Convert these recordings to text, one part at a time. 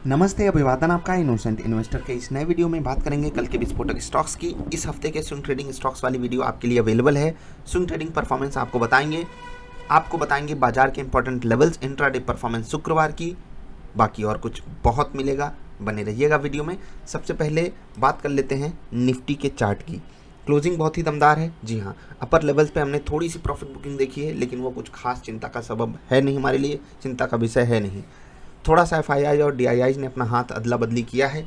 नमस्ते, अभिवादन आपका इनोसेंट इन्वेस्टर के इस नए वीडियो में बात करेंगे कल के विस्फोटक स्टॉक्स की। इस हफ्ते के स्विंग ट्रेडिंग स्टॉक्स वाली वीडियो आपके लिए अवेलेबल है। स्विंग ट्रेडिंग परफॉर्मेंस आपको बताएंगे बाजार के इंपॉर्टेंट लेवल्स, इंट्राडे परफॉर्मेंस शुक्रवार की, बाकी और कुछ बहुत मिलेगा। बने रहिएगा वीडियो में। सबसे पहले बात कर लेते हैं निफ्टी के चार्ट की। क्लोजिंग बहुत ही दमदार है। जी हाँ, अपर लेवल्स पे हमने थोड़ी सी प्रॉफिट बुकिंग देखी है, लेकिन वो कुछ खास चिंता का सबब है नहीं, हमारे लिए चिंता का विषय है नहीं। थोड़ा सा एफआईआई और डीआईआई ने अपना हाथ अदला बदली किया है।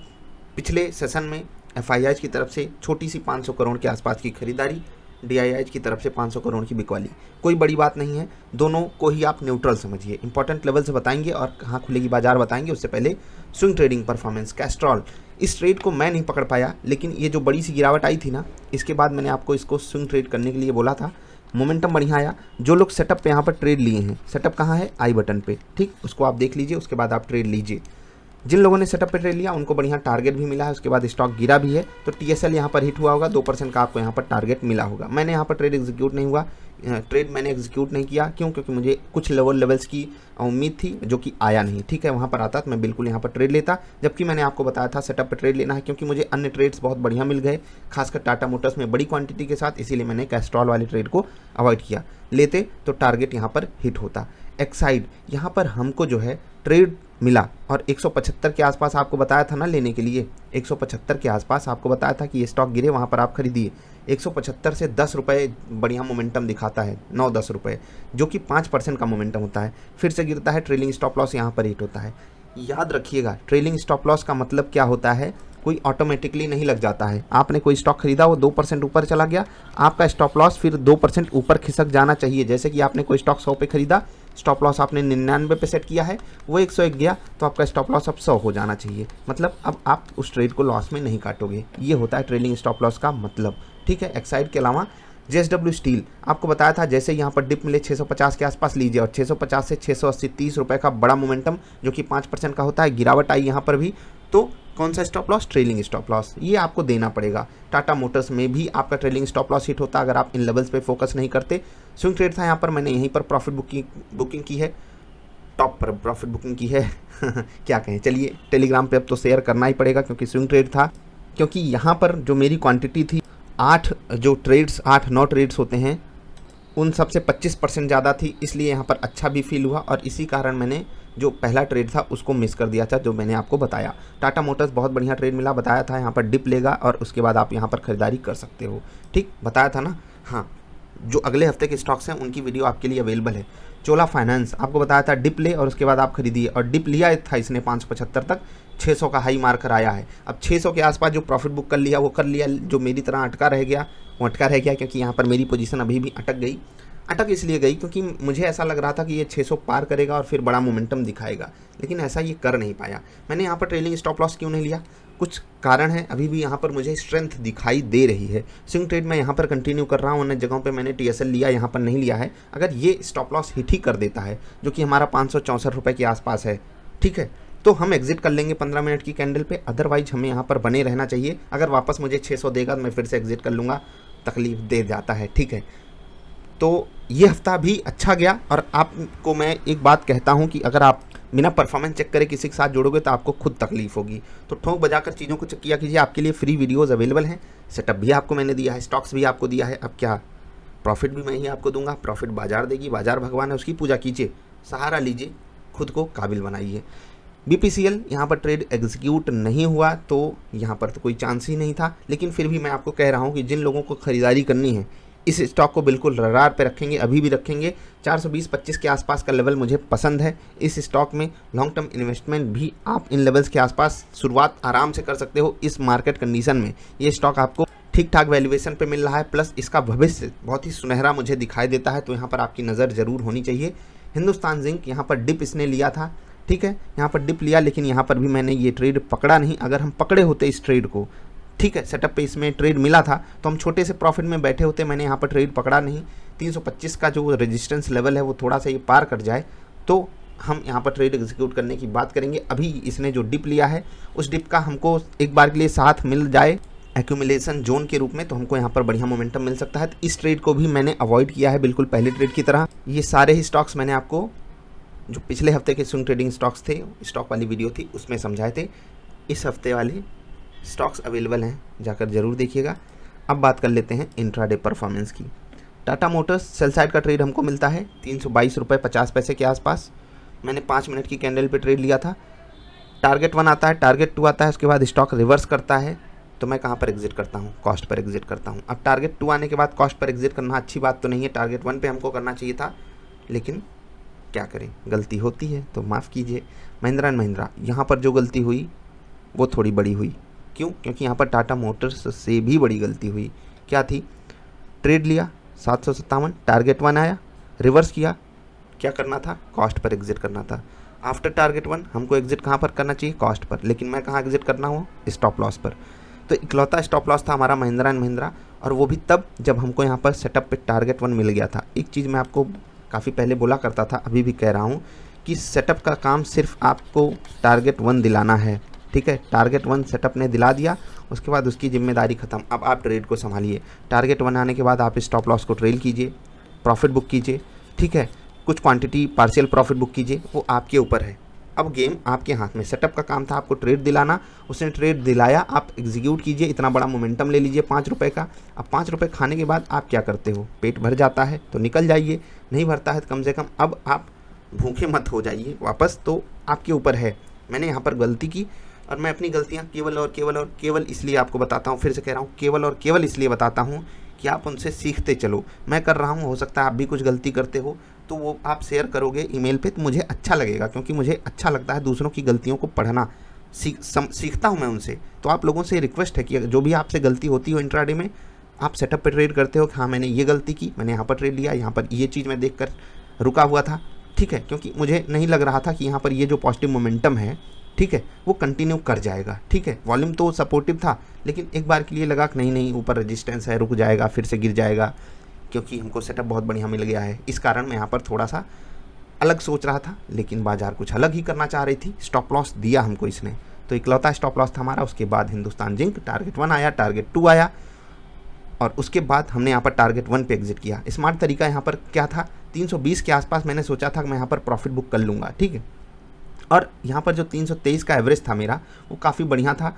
पिछले सेशन में एफआईआई की तरफ से छोटी सी 500 करोड़ के आसपास की खरीदारी, डीआईआई की तरफ से 500 करोड़ की बिकवाली। कोई बड़ी बात नहीं है, दोनों को ही आप न्यूट्रल समझिए। इंपॉर्टेंट लेवल से बताएंगे और कहाँ खुलेगी बाजार बताएंगे। उससे पहले स्विंग ट्रेडिंग परफॉर्मेंस। कैस्ट्रॉल, इस ट्रेड को मैं नहीं पकड़ पाया, लेकिन ये जो बड़ी सी गिरावट आई थी ना, इसके बाद मैंने आपको इसको स्विंग ट्रेड करने के लिए बोला था। मोमेंटम बढ़िया आया। जो लोग सेटअप पे यहाँ पर ट्रेड लिए हैं, सेटअप कहाँ है, आई बटन पे, ठीक, उसको आप देख लीजिए, उसके बाद आप ट्रेड लीजिए। जिन लोगों ने सेटअप पे ट्रेड लिया उनको बढ़िया टारगेट भी मिला है। उसके बाद स्टॉक गिरा भी है, तो टीएसएल यहाँ पर हिट हुआ होगा, 2% का आपको यहाँ पर टारगेट मिला होगा। मैंने यहाँ पर ट्रेड एग्जीक्यूट नहीं किया। क्यों? क्योंकि मुझे कुछ लेवल्स की उम्मीद थी जो कि आया नहीं। ठीक है, वहाँ पर आता तो मैं बिल्कुल यहाँ पर ट्रेड लेता, जबकि मैंने आपको बताया था सेटअप पर ट्रेड लेना है, क्योंकि मुझे अन्य ट्रेड्स बहुत बढ़िया मिल गए, खासकर टाटा मोटर्स में बड़ी क्वांटिटी के साथ। इसीलिए मैंने कैस्ट्रॉल वाले ट्रेड को अवॉइड किया। लेते तो टारगेट यहाँ पर हिट होता। एक्साइड, यहाँ पर हमको जो है ट्रेड मिला और 175 के आसपास आपको बताया था ना लेने के लिए। 175 के आसपास आपको बताया था कि ये स्टॉक गिरे, वहाँ पर आप खरीदिए। 175 से 10 रुपये बढ़िया मोमेंटम दिखाता है, 9-10 रुपये, जो कि 5% का मोमेंटम होता है। फिर से गिरता है, ट्रेलिंग स्टॉप लॉस यहाँ पर हिट होता है। याद रखिएगा, ट्रेलिंग स्टॉप लॉस का मतलब क्या होता है, कोई ऑटोमेटिकली नहीं लग जाता है। आपने कोई स्टॉक खरीदा, वो 2% ऊपर चला गया, आपका स्टॉप लॉस फिर 2% ऊपर खिसक जाना चाहिए। जैसे कि आपने कोई स्टॉक 100 पे खरीदा, स्टॉप लॉस आपने 99 पे सेट किया है, वो 101 गया, तो आपका स्टॉप लॉस अब 100 हो जाना चाहिए। मतलब अब आप उस ट्रेड को लॉस में नहीं काटोगे। ये होता है ट्रेलिंग स्टॉप लॉस का मतलब। ठीक है, एक्साइड के अलावा जेएसडब्ल्यू स्टील, आपको बताया था जैसे यहाँ पर डिप मिले 650 के आसपास लीजिए, और 650 से 680 30 रुपये का बड़ा मोमेंटम जो कि 5% का होता है। गिरावट आई यहाँ पर भी, तो कौन सा stop loss, trailing stop loss, ये आपको देना पड़ेगा। टाटा मोटर्स में भी आपका ट्रेलिंग स्टॉप लॉस हिट होता अगर आप इन लेवल्स पे फोकस नहीं करते। स्विंग ट्रेड था यहाँ पर, मैंने यहीं पर प्रॉफिट बुकिंग की है, टॉप पर प्रॉफिट बुकिंग की है क्या कहें, चलिए टेलीग्राम पे अब तो शेयर करना ही पड़ेगा क्योंकि स्विंग ट्रेड था। क्योंकि यहाँ पर जो मेरी क्वांटिटी थी, 8-9 ट्रेड्स होते हैं, उन सब से 25% ज़्यादा थी, इसलिए यहाँ पर अच्छा भी फील हुआ। और इसी कारण मैंने जो पहला ट्रेड था उसको मिस कर दिया था, जो मैंने आपको बताया। टाटा मोटर्स बहुत बढ़िया ट्रेड मिला, बताया था यहाँ पर डिप लेगा और उसके बाद आप यहाँ पर खरीदारी कर सकते हो। ठीक, बताया था ना। हाँ, जो अगले हफ्ते के स्टॉक्स हैं उनकी वीडियो आपके लिए अवेलेबल है। चोला फाइनेंस, आपको बताया था डिप ले और उसके बाद आप खरीदिए, और डिप लिया था इसने 575 तक, 600 का हाई मार्कर आया है। अब 600 के आसपास जो प्रॉफिट बुक कर लिया वो कर लिया, जो मेरी तरह अटका रह गया वो अटका रह गया, क्योंकि यहाँ पर मेरी पोजीशन अभी भी अटक इसलिए गई क्योंकि मुझे ऐसा लग रहा था कि ये 600 पार करेगा और फिर बड़ा मोमेंटम दिखाएगा, लेकिन ऐसा ये कर नहीं पाया। मैंने यहाँ पर ट्रेलिंग स्टॉप लॉस क्यों नहीं लिया, कुछ कारण है, अभी भी यहाँ पर मुझे स्ट्रेंथ दिखाई दे रही है। स्विंग ट्रेड मैं यहाँ पर कंटिन्यू कर रहा हूँ, अन्य जगहों पे मैंने टीएसएल लिया, यहाँ पर नहीं लिया है। अगर ये स्टॉप लॉस हिट ही कर देता है, जो कि हमारा 564 रुपये के आसपास है, ठीक है, तो हम एग्जिट कर लेंगे 15 मिनट की कैंडल पे। अदरवाइज हमें यहाँ पर बने रहना चाहिए। अगर वापस मुझे 600 देगा तो मैं फिर से एग्जिट कर लूँगा, तकलीफ दे जाता है। ठीक है, तो ये हफ्ता भी अच्छा गया। और आपको मैं एक बात कहता हूँ कि अगर आप बिना परफॉर्मेंस चेक करे किसी के साथ जोड़ोगे तो आपको खुद तकलीफ होगी। तो ठोक बजाकर चीज़ों को चेक किया कीजिए। आपके लिए फ्री वीडियोस अवेलेबल हैं, सेटअप भी आपको मैंने दिया है, स्टॉक्स भी आपको दिया है, अब क्या प्रॉफिट भी मैं ही आपको दूंगा। प्रॉफिट बाजार देगी, बाजार भगवान है, उसकी पूजा कीजिए, सहारा लीजिए, खुद को काबिल बनाइए। बीपीसीएल, यहाँ पर ट्रेड एग्जीक्यूट नहीं हुआ, तो यहाँ पर तो कोई चांस ही नहीं था, लेकिन फिर भी मैं आपको कह रहा हूँ कि जिन लोगों को खरीदारी करनी है, इस स्टॉक को बिल्कुल रडार पे रखेंगे, अभी भी रखेंगे। 420-25 के आसपास का लेवल मुझे पसंद है इस स्टॉक में। लॉन्ग टर्म इन्वेस्टमेंट भी आप इन लेवल्स के आसपास शुरुआत आराम से कर सकते हो। इस मार्केट कंडीशन में ये स्टॉक आपको ठीक ठाक वैल्यूएशन पे मिल रहा है, प्लस इसका भविष्य बहुत ही सुनहरा मुझे दिखाई देता है, तो यहाँ पर आपकी नज़र ज़रूर होनी चाहिए। हिंदुस्तान जिंक, यहाँ पर डिप इसने लिया था, ठीक है, यहाँ पर डिप लिया, लेकिन यहाँ पर भी मैंने ये ट्रेड पकड़ा नहीं। अगर हम पकड़े होते इस ट्रेड को, ठीक है, सेटअप पे इसमें ट्रेड मिला था, तो हम छोटे से प्रॉफिट में बैठे होते। मैंने यहाँ पर ट्रेड पकड़ा नहीं। 325 का जो रेजिस्टेंस लेवल है वो थोड़ा सा ये पार कर जाए तो हम यहाँ पर ट्रेड एग्जीक्यूट करने की बात करेंगे। अभी इसने जो डिप लिया है उस डिप का हमको एक बार के लिए साथ मिल जाए एक्यूमुलेशन जोन के रूप में, तो हमको यहाँ पर बढ़िया मोमेंटम मिल सकता है। तो इस ट्रेड को भी मैंने अवॉइड किया है, बिल्कुल पहले ट्रेड की तरह। ये सारे ही स्टॉक्स मैंने आपको जो पिछले हफ्ते के स्विंग ट्रेडिंग स्टॉक्स थे, स्टॉक वाली वीडियो थी, उसमें समझाए थे। इस हफ्ते वाले स्टॉक्स अवेलेबल हैं, जाकर ज़रूर देखिएगा। अब बात कर लेते हैं इंट्राडे परफॉर्मेंस की। टाटा मोटर्स सेल साइड का ट्रेड हमको मिलता है 322 रुपये 50 पैसे के आसपास। मैंने 5 मिनट की कैंडल पे ट्रेड लिया था। टारगेट 1 आता है, टारगेट 2 आता है, उसके बाद स्टॉक रिवर्स करता है, तो मैं कहाँ पर एग्जिट करता हूँ? कॉस्ट पर एग्जिट करता हूँ। अब टारगेट 2 आने के बाद कॉस्ट पर एग्जिट करना अच्छी बात तो नहीं है, टारगेट 1 पे हमको करना चाहिए था, लेकिन क्या करें, गलती होती है तो माफ़ कीजिए। महिंद्रा एंड महिंद्रा, यहाँ पर जो गलती हुई वो थोड़ी बड़ी हुई। क्यों? क्योंकि यहाँ पर टाटा मोटर्स से भी बड़ी गलती हुई। क्या थी? ट्रेड लिया 757, टारगेट 1 आया, रिवर्स किया, क्या करना था? कॉस्ट पर एग्जिट करना था। आफ्टर टारगेट 1 हमको एग्जिट कहाँ पर करना चाहिए? कॉस्ट पर, लेकिन मैं कहाँ एग्जिट करना हूँ? स्टॉप लॉस पर। तो इकलौता स्टॉप लॉस था हमारा महिंद्रा एंड महिंद्रा, और वो भी तब जब हमको यहाँ पर सेटअप पे टारगेट 1 मिल गया था। एक चीज़ मैं आपको काफ़ी पहले बोला करता था, अभी भी कह रहा हूँ कि सेटअप का काम सिर्फ आपको टारगेट 1 दिलाना है, ठीक है। टारगेट 1 सेटअप ने दिला दिया, उसके बाद उसकी जिम्मेदारी ख़त्म। अब आप ट्रेड को संभालिए। टारगेट 1 आने के बाद आप स्टॉप लॉस को ट्रेल कीजिए, प्रॉफिट बुक कीजिए, ठीक है। कुछ क्वांटिटी पार्शियल प्रॉफिट बुक कीजिए, वो आपके ऊपर है। अब गेम आपके हाथ में। सेटअप का काम था आपको ट्रेड दिलाना, उसने ट्रेड दिलाया, आप एग्जीक्यूट कीजिए। इतना बड़ा मोमेंटम ले लीजिए 5 रुपये का। अब 5 रुपये खाने के बाद आप क्या करते हो? पेट भर जाता है तो निकल जाइए, नहीं भरता है तो कम से कम अब आप भूखे मत हो जाइए वापस, तो आपके ऊपर है। मैंने यहाँ पर गलती की, और मैं अपनी गलतियाँ केवल इसलिए आपको बताता हूँ, फिर से कह रहा हूँ, केवल इसलिए बताता हूँ कि आप उनसे सीखते चलो। मैं कर रहा हूँ, हो सकता है आप भी कुछ गलती करते हो, तो वो आप शेयर करोगे ईमेल पे तो मुझे अच्छा लगेगा, क्योंकि मुझे अच्छा लगता है दूसरों की गलतियों को पढ़ना, सीखता हूँ मैं उनसे। तो आप लोगों से रिक्वेस्ट है कि जो भी आपसे गलती होती हो इंट्राडे में, आप सेटअप पे ट्रेड करते हो कि हाँ मैंने ये गलती की, मैंने यहाँ पर ट्रेड लिया, यहाँ पर ये चीज़ मैं देख कर रुका हुआ था, ठीक है, क्योंकि मुझे नहीं लग रहा था कि यहाँ पर ये जो पॉजिटिव मोमेंटम है, ठीक है, वो कंटिन्यू कर जाएगा, ठीक है। वॉल्यूम तो सपोर्टिव था, लेकिन एक बार के लिए लगा कि नहीं ऊपर रेजिस्टेंस है, रुक जाएगा, फिर से गिर जाएगा, क्योंकि हमको सेटअप बहुत बढ़िया मिल गया है। इस कारण मैं यहाँ पर थोड़ा सा अलग सोच रहा था, लेकिन बाजार कुछ अलग ही करना चाह रही थी। स्टॉप लॉस दिया हमको इसने, तो इकलौता स्टॉप लॉस था हमारा। उसके बाद हिंदुस्तान जिंक, टारगेट 1 आया, टारगेट 2 आया, और उसके बाद हमने यहाँ पर टारगेट 1 पे एग्जिट किया। स्मार्ट तरीका यहाँ पर क्या था? 320 के आसपास मैंने सोचा था कि मैं यहाँ पर प्रॉफिट बुक कर लूँगा, ठीक है। और यहाँ पर जो 323 का एवरेज था मेरा, वो काफ़ी बढ़िया था,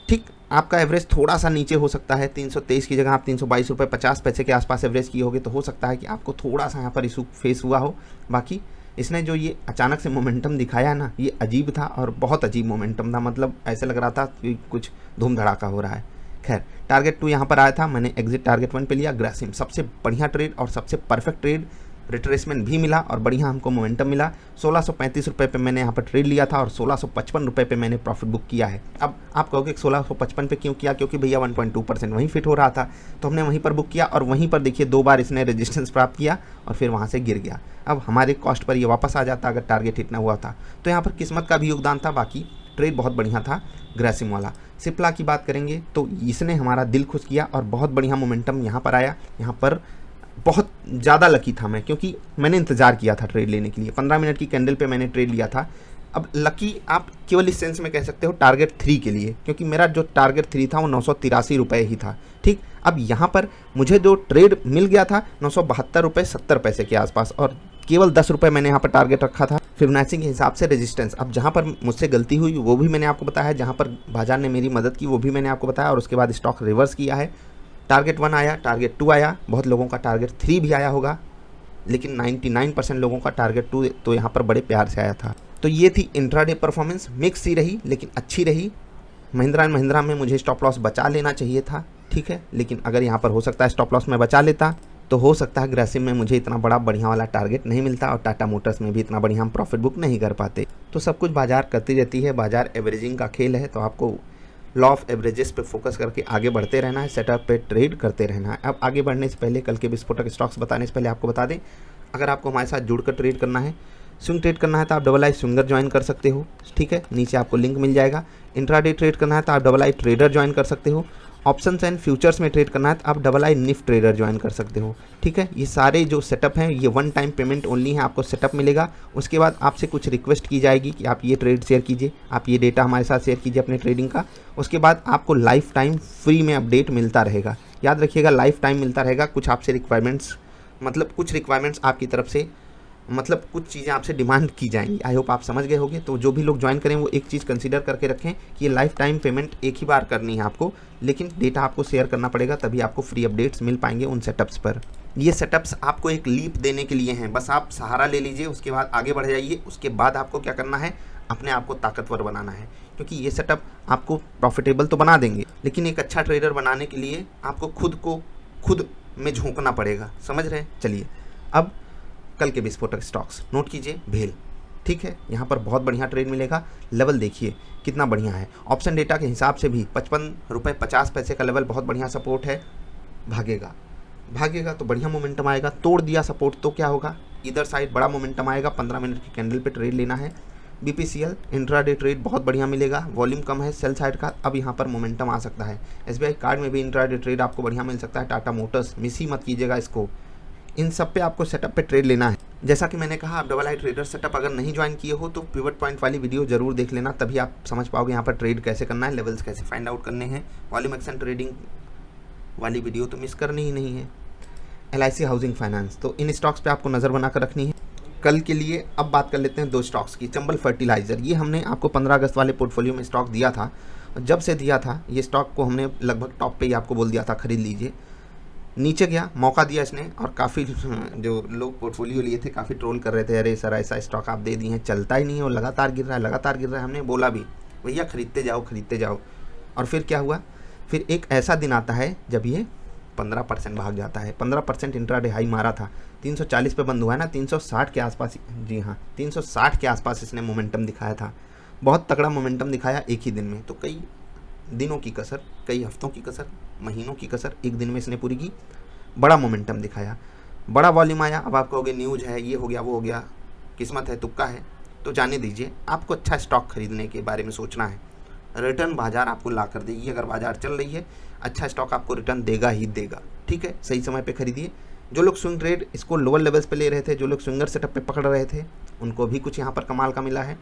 ठीक। आपका एवरेज थोड़ा सा नीचे हो सकता है, 323 की जगह आप 322 रुपये 50 पैसे के आसपास एवरेज किए होगे, तो हो सकता है कि आपको थोड़ा सा यहाँ पर इशू फेस हुआ हो। बाकी इसने जो ये अचानक से मोमेंटम दिखाया ना, ये अजीब था, और बहुत अजीब मोमेंटम था, मतलब ऐसे लग रहा था कि कुछ धूम धड़ाका हो रहा है। खैर, टारगेट 2 यहाँ पर आया था, मैंने एग्जिट टारगेट 1 पे लिया। ग्रासिम सबसे बढ़िया ट्रेड और सबसे परफेक्ट ट्रेड, रिट्रेसमेंट भी मिला और बढ़िया हमको मोमेंटम मिला। 1635 रुपये पे मैंने यहाँ पर ट्रेड लिया था, और 1655 रुपये पे मैंने प्रॉफिट बुक किया है। अब आप कहोगे 1655 पे क्यों किया? क्योंकि भैया 1.2% वहीं फिट हो रहा था, तो हमने वहीं पर बुक किया, और वहीं पर देखिए 2 बार इसने रेजिस्टेंस प्राप्त किया और फिर वहाँ से गिर गया। अब हमारे कॉस्ट पर ये वापस आ जाता अगर टारगेट हिट ना हुआ था, तो यहाँ पर किस्मत का भी योगदान था। बाकी ट्रेड बहुत बढ़िया था ग्रासिम वाला। सिप्ला की बात करेंगे तो इसने हमारा दिल खुश किया, और बहुत बढ़िया मोमेंटम यहाँ पर आया। यहाँ पर बहुत ज़्यादा लकी था मैं, क्योंकि मैंने इंतज़ार किया था ट्रेड लेने के लिए। 15 मिनट की कैंडल पे मैंने ट्रेड लिया था। अब लकी आप केवल इस सेंस में कह सकते हो टारगेट 3 के लिए, क्योंकि मेरा जो टारगेट 3 था वो 983 रुपये ही था, ठीक। अब यहाँ पर मुझे जो ट्रेड मिल गया था 972 रुपये 70 पैसे के आसपास, और केवल 10 रुपये मैंने यहाँ पर टारगेट रखा था फिबोनाची के हिसाब से रेजिस्टेंस। अब जहाँ पर मुझसे गलती हुई वो भी मैंने आपको बताया, जहाँ पर बाजार ने मेरी मदद की वो भी मैंने आपको बताया, और उसके बाद स्टॉक रिवर्स किया है। टारगेट 1 आया, टारगेट 2 आया, बहुत लोगों का टारगेट 3 भी आया होगा, लेकिन 99% लोगों का टारगेट 2 तो यहाँ पर बड़े प्यार से आया था। तो ये थी इंट्राडे परफॉर्मेंस, मिक्स ही रही लेकिन अच्छी रही। महिंद्रा एंड महिंद्रा में मुझे स्टॉप लॉस बचा लेना चाहिए था, ठीक है, लेकिन अगर यहाँ पर हो सकता है स्टॉप लॉस में बचा लेता, तो हो सकता है ग्रासिम में मुझे इतना बड़ा बढ़िया वाला टारगेट नहीं मिलता, और टाटा मोटर्स में भी इतना बढ़िया हम प्रॉफिट बुक नहीं कर पाते। तो सब कुछ बाजार करती रहती है, बाजार एवरेजिंग का खेल है, तो आपको लॉ ऑफ एवरेजेस पे फोकस करके आगे बढ़ते रहना है, सेटअप पे ट्रेड करते रहना है। अब आगे बढ़ने से पहले, कल के विस्फोटक स्टॉक्स बताने से पहले आपको बता दें, अगर आपको हमारे साथ जुड़कर ट्रेड करना है, स्विंग ट्रेड करना है, तो आप डबल स्विंगर ज्वाइन कर सकते हो, ठीक है, नीचे आपको लिंक मिल जाएगा। इंट्राडे ट्रेड करना है तो आप डबल ट्रेडर ज्वाइन कर सकते हो। ऑप्शंस एंड फ्यूचर्स में ट्रेड करना है तो आप डबल निफ्ट ट्रेडर ज्वाइन कर सकते हो, ठीक है। ये सारे जो सेटअप हैं ये 1 टाइम पेमेंट ओनली है, आपको सेटअप मिलेगा। उसके बाद आपसे कुछ रिक्वेस्ट की जाएगी कि आप ये ट्रेड शेयर कीजिए, आप ये डेटा हमारे साथ शेयर कीजिए अपने ट्रेडिंग का। उसके बाद आपको लाइफ टाइम फ्री में अपडेट मिलता रहेगा, याद रखिएगा, लाइफ टाइम मिलता रहेगा। कुछ आपसे रिक्वायरमेंट्स, मतलब कुछ रिक्वायरमेंट्स आपकी तरफ से मतलब कुछ चीज़ें आपसे डिमांड की जाएंगी। आई होप आप समझ गए होंगे। तो जो भी लोग ज्वाइन करें वो एक चीज़ कंसीडर करके रखें कि ये लाइफ टाइम पेमेंट एक ही बार करनी है आपको, लेकिन डेटा आपको शेयर करना पड़ेगा, तभी आपको फ्री अपडेट्स मिल पाएंगे उन सेटअप्स पर। ये सेटअप्स आपको एक लीप देने के लिए हैं, बस आप सहारा ले लीजिए, उसके बाद आगे बढ़ जाइए। उसके बाद आपको क्या करना है, अपने आप को ताकतवर बनाना है, क्योंकि ये सेटअप आपको प्रॉफिटेबल तो बना देंगे, लेकिन एक अच्छा ट्रेडर बनाने के लिए आपको खुद में झोंकना पड़ेगा। समझ रहे हैं? चलिए अब कल के विस्फोटक स्टॉक्स नोट कीजिए। भेल, ठीक है, यहाँ पर बहुत बढ़िया ट्रेड मिलेगा। लेवल देखिए कितना बढ़िया है। ऑप्शन डेटा के हिसाब से भी 55 रुपये 50 पैसे का लेवल बहुत बढ़िया सपोर्ट है। भागेगा तो बढ़िया मोमेंटम आएगा। तोड़ दिया सपोर्ट तो क्या होगा, इधर साइड बड़ा मोमेंटम आएगा। 15 मिनट की कैंडल पे ट्रेड लेना है। BPCL इंट्राडे ट्रेड बहुत बढ़िया मिलेगा, वॉल्यूम कम है सेल साइड का, अब यहाँ पर मोमेंटम आ सकता है। SBI कार्ड में भी इंट्राडे ट्रेड आपको बढ़िया मिल सकता है। टाटा मोटर्स मिस ही मत कीजिएगा इसको। इन सब पे आपको सेटअप पे ट्रेड लेना है। जैसा कि मैंने कहा, आप डबल आई ट्रेडर सेटअप अगर नहीं ज्वाइन किए हो तो पिवट पॉइंट वाली वीडियो जरूर देख लेना, तभी आप समझ पाओगे यहाँ पर ट्रेड कैसे करना है, लेवल्स कैसे फाइंड आउट करने हैं। वॉल्यूम एक्शन ट्रेडिंग वाली वीडियो तो मिस करनी ही नहीं है। LIC हाउसिंग फाइनेंस, तो इन स्टॉक्स पे आपको नज़र बनाकर रखनी है कल के लिए। अब बात कर लेते हैं दो स्टॉक्स की। चंबल फर्टिलाइज़र, ये हमने आपको 15 अगस्त वाले पोर्टफोलियो में स्टॉक दिया था। जब से दिया था ये स्टॉक को हमने लगभग टॉप पे ही आपको बोल दिया था खरीद लीजिए। नीचे गया, मौका दिया इसने, और काफ़ी जो लोग पोर्टफोलियो लिए थे काफ़ी ट्रोल कर रहे थे, अरे सर ऐसा स्टॉक आप दे दिए हैं, चलता ही नहीं है और लगातार गिर रहा है। हमने बोला भी भैया खरीदते जाओ। और फिर क्या हुआ, फिर एक ऐसा दिन आता है जब ये 15% भाग जाता है। 15% इंट्राडे हाई मारा था, 340 पे बंद हुआ है ना, 360 के आसपास। जी हाँ, 360 के आसपास इसने मोमेंटम दिखाया था। बहुत तगड़ा मोमेंटम दिखाया एक ही दिन में। तो कई दिनों की कसर, कई हफ्तों की कसर, महीनों की कसर एक दिन में इसने पूरी की। बड़ा मोमेंटम दिखाया, बड़ा वॉल्यूम आया। अब आप कहोगे न्यूज़ है, ये हो गया वो हो गया, किस्मत है, तुक्का है, तो जाने दीजिए। आपको अच्छा स्टॉक खरीदने के बारे में सोचना है। रिटर्न बाजार आपको ला कर देगी। अगर बाजार चल रही है, अच्छा स्टॉक आपको रिटर्न देगा ही देगा। ठीक है, सही समय पे खरीदिए। जो लोग स्विंग ट्रेड इसको लोअर लेवल्स पे ले रहे थे, जो लोग स्विंगर सेटअप पे पकड़ रहे थे, उनको भी कुछ यहाँ पर कमाल का मिला है।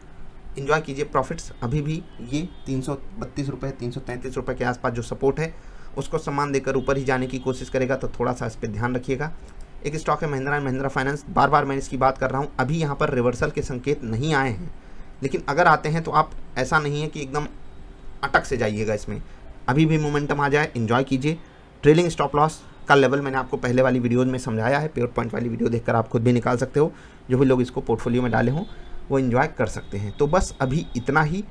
इन्जॉय कीजिए प्रॉफिट्स। अभी भी ये 332 रुपये 333 रुपये के आसपास जो सपोर्ट है उसको सम्मान देकर ऊपर ही जाने की कोशिश करेगा, तो थोड़ा सा इस पर ध्यान रखिएगा। एक स्टॉक है महिंद्रा एंड महिंद्रा फाइनेंस। बार बार मैं इसकी बात कर रहा हूँ, अभी यहाँ पर रिवर्सल के संकेत नहीं आए हैं, लेकिन अगर आते हैं तो आप ऐसा नहीं है कि एकदम अटक से जाइएगा इसमें। अभी भी मोमेंटम आ जाए, एंजॉय कीजिए। ट्रेलिंग स्टॉप लॉस का लेवल मैंने आपको पहले वाली वीडियोज़ में समझाया है। पिवट पॉइंट वाली वीडियो देखकर आप खुद भी निकाल सकते हो। जो भी लोग इसको पोर्टफोलियो में डाले हों वो एंजॉय कर सकते हैं। तो बस अभी इतना ही।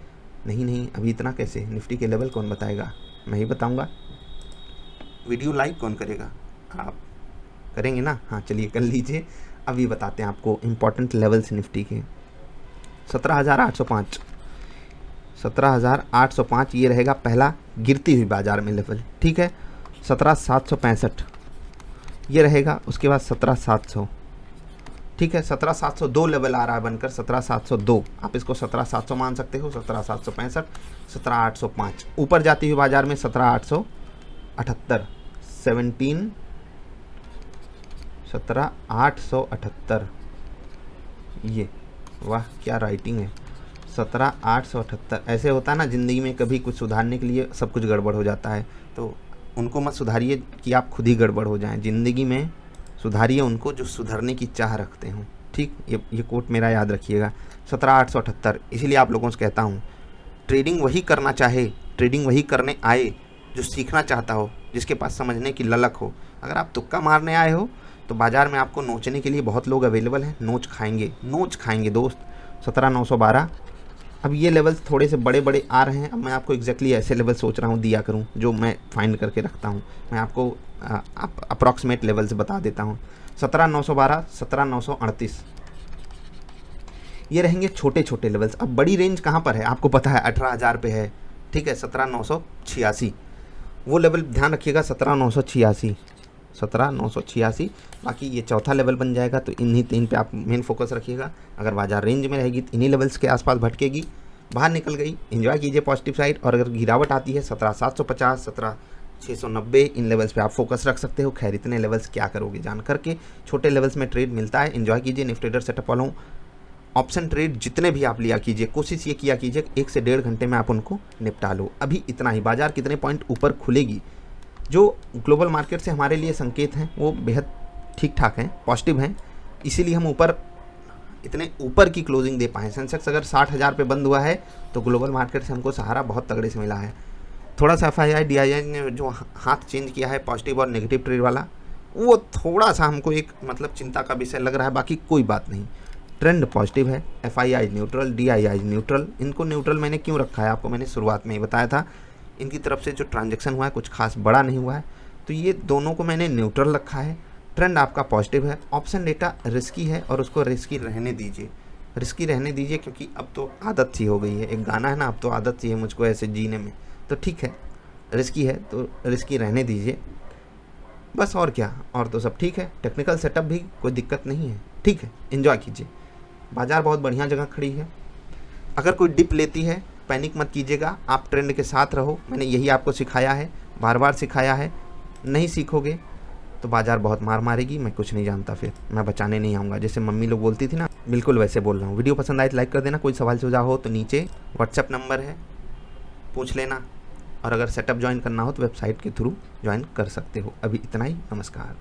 नहीं, अभी इतना कैसे, निफ्टी के लेवल कौन बताएगा, मैं ही बताऊँगा। वीडियो लाइक कौन करेगा, आप करेंगे ना? हाँ चलिए कर लीजिए। अभी बताते हैं आपको इम्पॉर्टेंट लेवल्स निफ्टी के। 17,805, 17,805 ये रहेगा पहला गिरती हुई बाजार में लेवल। ठीक है, 17,765 ये रहेगा। उसके बाद 17,700, ठीक है, 17,702 लेवल आ रहा है बनकर, 17,702। आप इसको 17,700 मान सकते हो। 17,765, 17,805 ऊपर जाती हुई बाजार में 17,878, 17,878 ये, वाह क्या राइटिंग है, 17,878। ऐसे होता है ना ज़िंदगी में, कभी कुछ सुधारने के लिए सब कुछ गड़बड़ हो जाता है, तो उनको मत सुधारिए कि आप खुद ही गड़बड़ हो जाएं। ज़िंदगी में सुधारिए उनको जो सुधरने की चाह रखते हों। ठीक, ये कोट मेरा याद रखिएगा, 17,878। इसीलिए आप लोगों से कहता हूँ, ट्रेडिंग वही करना चाहे, ट्रेडिंग वही करने आए जो सीखना चाहता हो, जिसके पास समझने की ललक हो। अगर आप तुक्का मारने आए हो तो बाज़ार में आपको नोचने के लिए बहुत लोग अवेलेबल हैं। नोच खाएंगे दोस्त। 17,912। अब ये लेवल्स थोड़े से बड़े बड़े आ रहे हैं। अब मैं आपको एग्जैक्टली ऐसे लेवल सोच रहा हूँ दिया करूँ जो मैं फाइंड करके रखता हूँ। मैं आपको अप्रॉक्सीमेट लेवल्स बता देता हूँ। 17,912, 17,938 ये रहेंगे छोटे छोटे लेवल्स। अब बड़ी रेंज कहाँ पर है आपको पता है, 18,000 पे है। ठीक है, 17,986 वो लेवल ध्यान रखिएगा, 17,986, 17,986। बाकी ये चौथा लेवल बन जाएगा, तो इन्हीं तीन पे आप मेन फोकस रखिएगा। अगर बाजार रेंज में रहेगी तो इन्हीं लेवल्स के आसपास भटकेगी, बाहर निकल गई, एंजॉय कीजिए पॉजिटिव साइड। और अगर गिरावट आती है 17,750, 17,690 इन लेवल्स पे आप फोकस रख सकते हो। खैर इतने लेवल्स क्या करोगे जान करके, छोटे लेवल्स में ट्रेड मिलता है, एंजॉय कीजिए। निफ्टी ट्रेडर सेटअप वालों ऑप्शन ट्रेड जितने भी आप लिया कीजिए, कोशिश ये किया कीजिए 1 से 1.5 घंटे में आप उनको निपटा लो। अभी इतना ही। बाजार कितने पॉइंट ऊपर खुलेगी, जो ग्लोबल मार्केट से हमारे लिए संकेत हैं वो बेहद ठीक ठाक हैं, पॉजिटिव हैं, इसीलिए हम ऊपर इतने ऊपर की क्लोजिंग दे पाएँ। सेंसेक्स अगर 60,000 पे बंद हुआ है तो ग्लोबल मार्केट से हमको सहारा बहुत तगड़े से मिला है। थोड़ा सा FII DII ने जो हाथ चेंज किया है पॉजिटिव और नेगेटिव ट्रेड वाला, वो थोड़ा सा हमको एक मतलब चिंता का विषय लग रहा है, बाकी कोई बात नहीं। ट्रेंड पॉजिटिव है, FII न्यूट्रल, DII न्यूट्रल। इनको न्यूट्रल मैंने क्यों रखा है आपको मैंने शुरुआत में ही बताया था। इनकी तरफ से जो ट्रांजैक्शन हुआ है कुछ खास बड़ा नहीं हुआ है, तो ये दोनों को मैंने न्यूट्रल रखा है। ट्रेंड आपका पॉजिटिव है। ऑप्शन डेटा रिस्की है और उसको रिस्की रहने दीजिए, रिस्की रहने दीजिए, क्योंकि अब तो आदत सी हो गई है। एक गाना है ना, अब तो आदत सी है मुझको ऐसे जीने में, तो ठीक है रिस्की है तो रिस्की रहने दीजिए बस। और क्या, और तो सब ठीक है। टेक्निकल सेटअप भी कोई दिक्कत नहीं है, ठीक है, एंजॉय कीजिए। बाज़ार बहुत बढ़िया जगह खड़ी है। अगर कोई डिप लेती है पैनिक मत कीजिएगा, आप ट्रेंड के साथ रहो। मैंने यही आपको सिखाया है, बार बार सिखाया है। नहीं सीखोगे तो बाज़ार बहुत मार मारेगी। मैं कुछ नहीं जानता, फिर मैं बचाने नहीं आऊँगा। जैसे मम्मी लोग बोलती थी ना, बिल्कुल वैसे बोल रहा हूँ। वीडियो पसंद आए तो लाइक कर देना। कोई सवाल सुझाव हो तो नीचे व्हाट्सएप नंबर है, पूछ लेना। और अगर सेटअप ज्वाइन करना हो तो वेबसाइट के थ्रू ज्वाइन कर सकते हो। अभी इतना ही, नमस्कार।